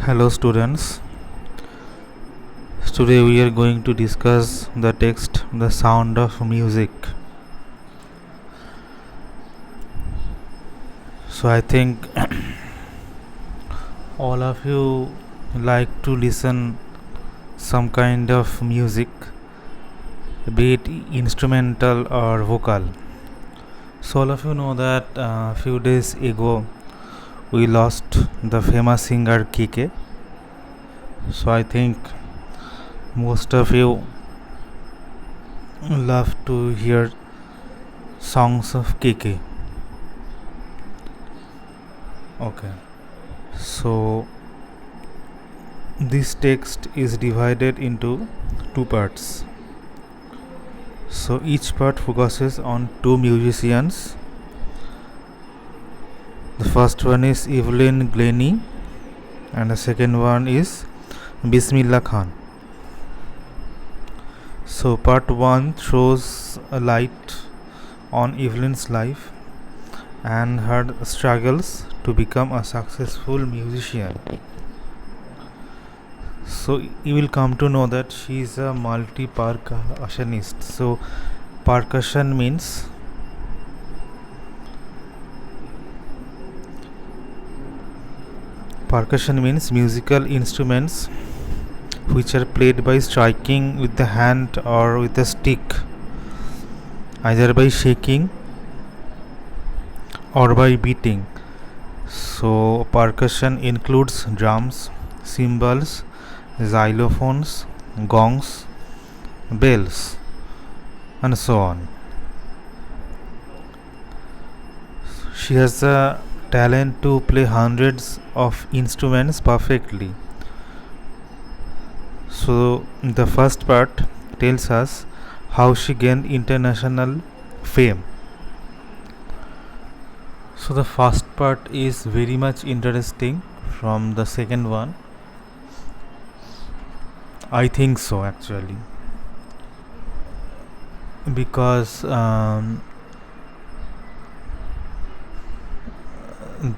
Hello students. Today we are going to discuss the text The Sound of Music. So I think all of you like to listen some kind of music, be it instrumental or vocal. So all of you know that a few days ago we lost the famous singer KK. So I think most of you love to hear songs of KK. Okay, so this text is divided into two parts. So each part focuses on two musicians. The first one is Evelyn Glennie and the second one is Bismillah Khan. So part 1 throws a light on Evelyn's life and her struggles to become a successful musician. So you will come to know that she is a multi-percussionist. So percussion means musical instruments which are played by striking with the hand or with a stick, either by shaking or by beating. So percussion includes drums, cymbals, xylophones, gongs, bells, and so on. She has the talent to play hundreds of instruments perfectly. So the first part tells us how she gained international fame. So the first part is very much interesting from the second one. I think so actually, because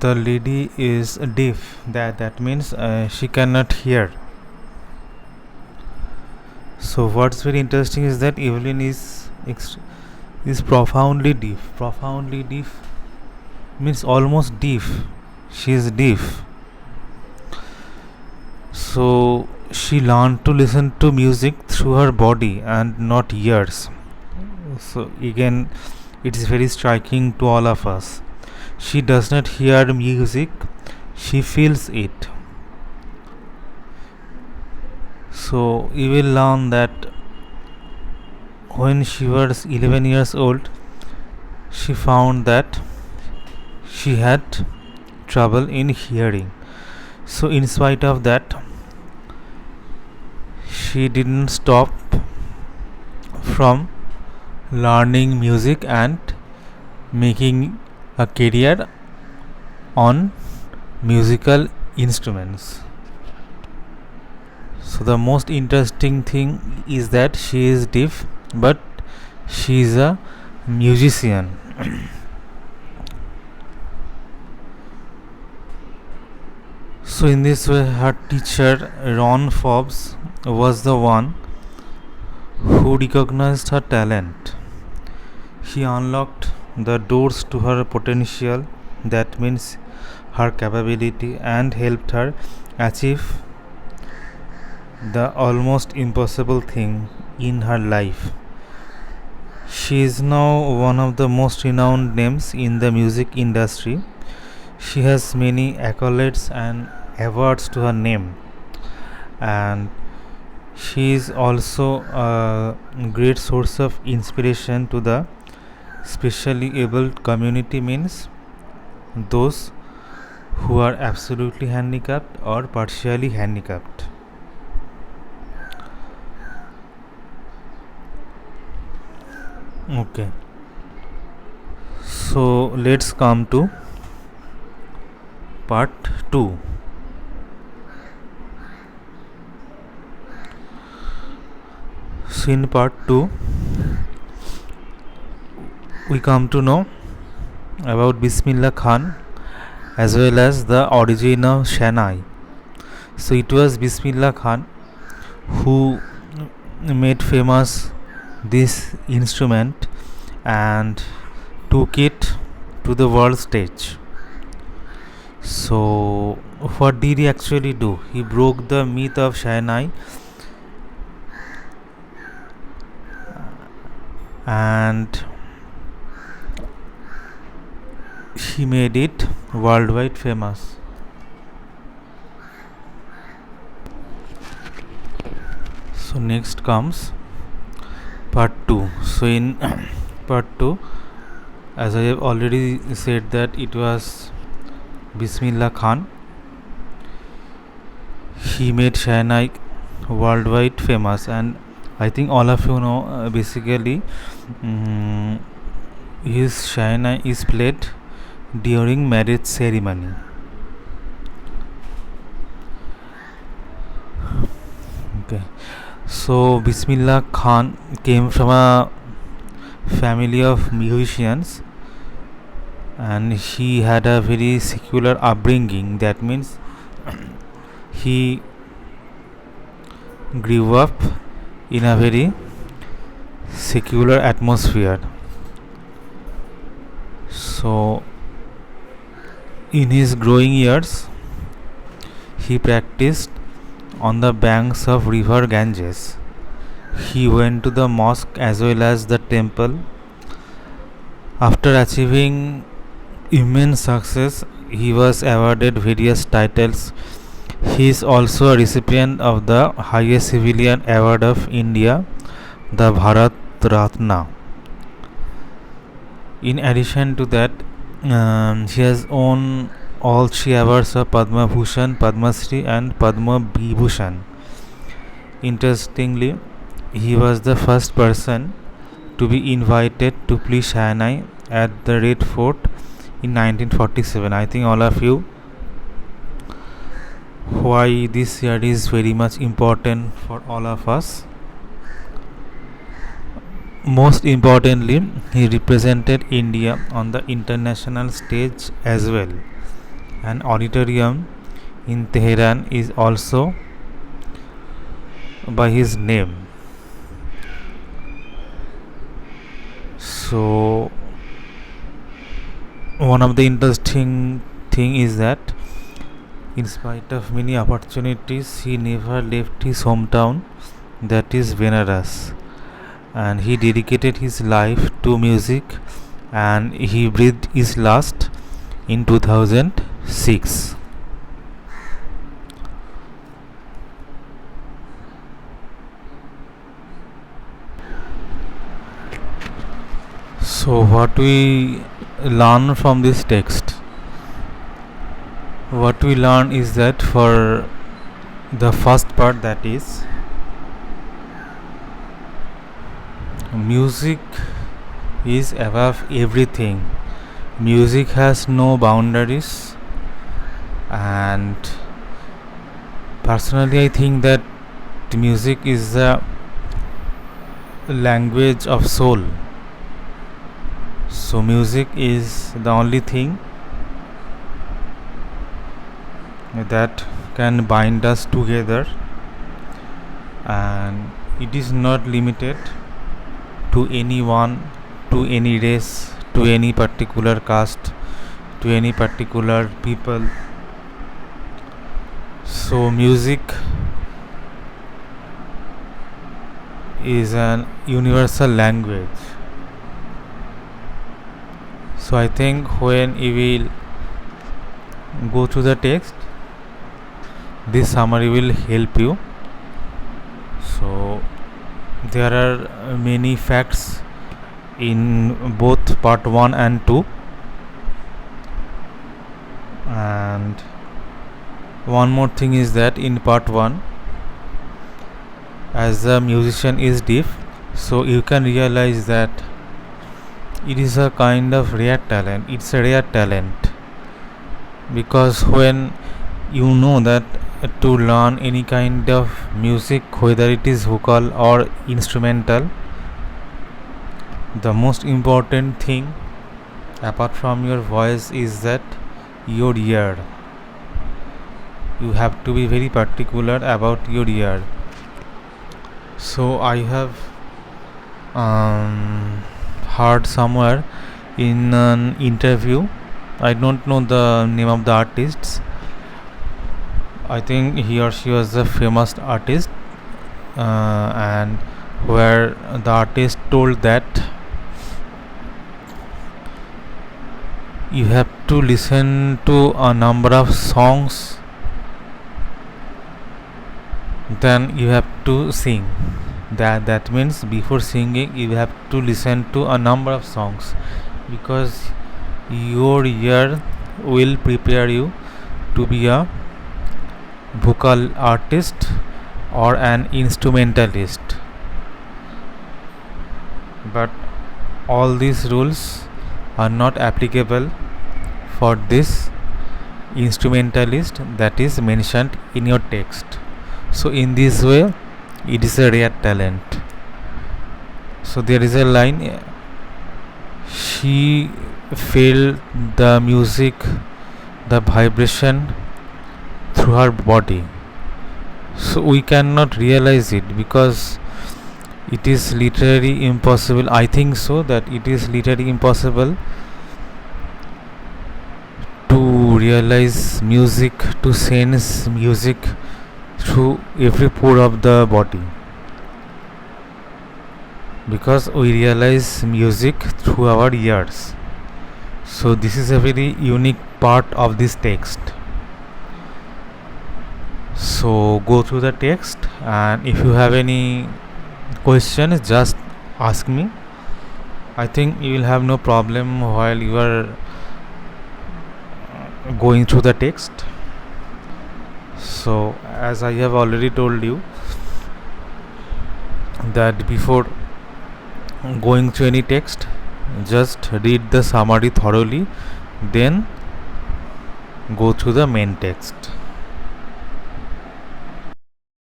the lady is deaf. That means she cannot hear. So what's very interesting is that Evelyn is profoundly deaf. Profoundly deaf means almost deaf. She is deaf. So she learned to listen to music through her body and not ears. So again, it is very striking to all of us. She does not hear music, she feels it. So you will learn that when she was 11 years old, she found that she had trouble in hearing. So in spite of that, she didn't stop from learning music and making a career on musical instruments. So the most interesting thing is that she is deaf, but she is a musician. So in this way, her teacher Ron Forbes was the one who recognized her talent. He unlocked the doors to her potential, that means her capability, and helped her achieve the almost impossible thing in her life. She is now one of the most renowned names in the music industry. She has many accolades and awards to her name, and she is also a great source of inspiration to the specially abled community, means those who are absolutely handicapped or partially handicapped. Okay, so let's come to part 2. So in part 2 we come to know about Bismillah Khan as well as the origin of Shehnai. So it was Bismillah Khan who made famous this instrument and took it to the world stage. So what did he actually do? He broke the myth of Shehnai and he made it worldwide famous. So next comes part 2. So in part 2, as I have already said, that it was Bismillah Khan. He made Shehnai worldwide famous, and I think all of you know basically his Shehnai is played during marriage ceremony. Okay, so Bismillah Khan came from a family of musicians and he had a very secular upbringing. That means he grew up in a very secular atmosphere. So in his growing years he practiced on the banks of river Ganges. He went to the mosque as well as the temple. After achieving immense success, he was awarded various titles. He is also a recipient of the highest civilian award of India, the Bharat Ratna. In addition to that, he has won all three awards of Padma Bhushan, Padma Shri and Padma Vibhushan. Interestingly, he was the first person to be invited to play Shehnai at the Red Fort in 1947. I think all of you why this year is very much important for all of us. Most importantly, he represented India on the international stage as well. An auditorium in Tehran is also by his name. So one of the interesting thing is that in spite of many opportunities, he never left his hometown, that is Benares, and he dedicated his life to music, and he breathed his last in 2006. So what we learn from this text? What we learn is that for the first part, that is music is above everything. Music has no boundaries, and personally I think that music is the language of soul. So music is the only thing that can bind us together, and it is not limited to anyone, to any race, to any particular caste, to any particular people. So music is an universal language. So I think when we will go through the text, this summary will help you. So there are many facts in both part 1 and 2, and one more thing is that in part 1, as the musician is deaf, so you can realize that it is a kind of rare talent. It's a rare talent, because when you know that to learn any kind of music, whether it is vocal or instrumental, the most important thing apart from your voice is that your ear. you have to be very particular about your ear. So I have heard somewhere in an interview, I don't know the name of the artists, I think he or she was a famous artist, and where the artist told that you have to listen to a number of songs, then you have to sing. That means before singing you have to listen to a number of songs, because your ear will prepare you to be a vocal artist or an instrumentalist. But all these rules are not applicable for this instrumentalist that is mentioned in your text. So in this way it is a rare talent. So there is a line, she felt the music, the vibration through her body. So we cannot realize it because it is literally impossible. I think so that it is literally impossible to realize music, to sense music through every pore of the body, because we realize music through our ears. So this is a very unique part of this text. So go through the text, and if you have any questions just ask me. I think you will have no problem while you are going through the text. So as I have already told you that before going through any text, just read the summary thoroughly, then go through the main text.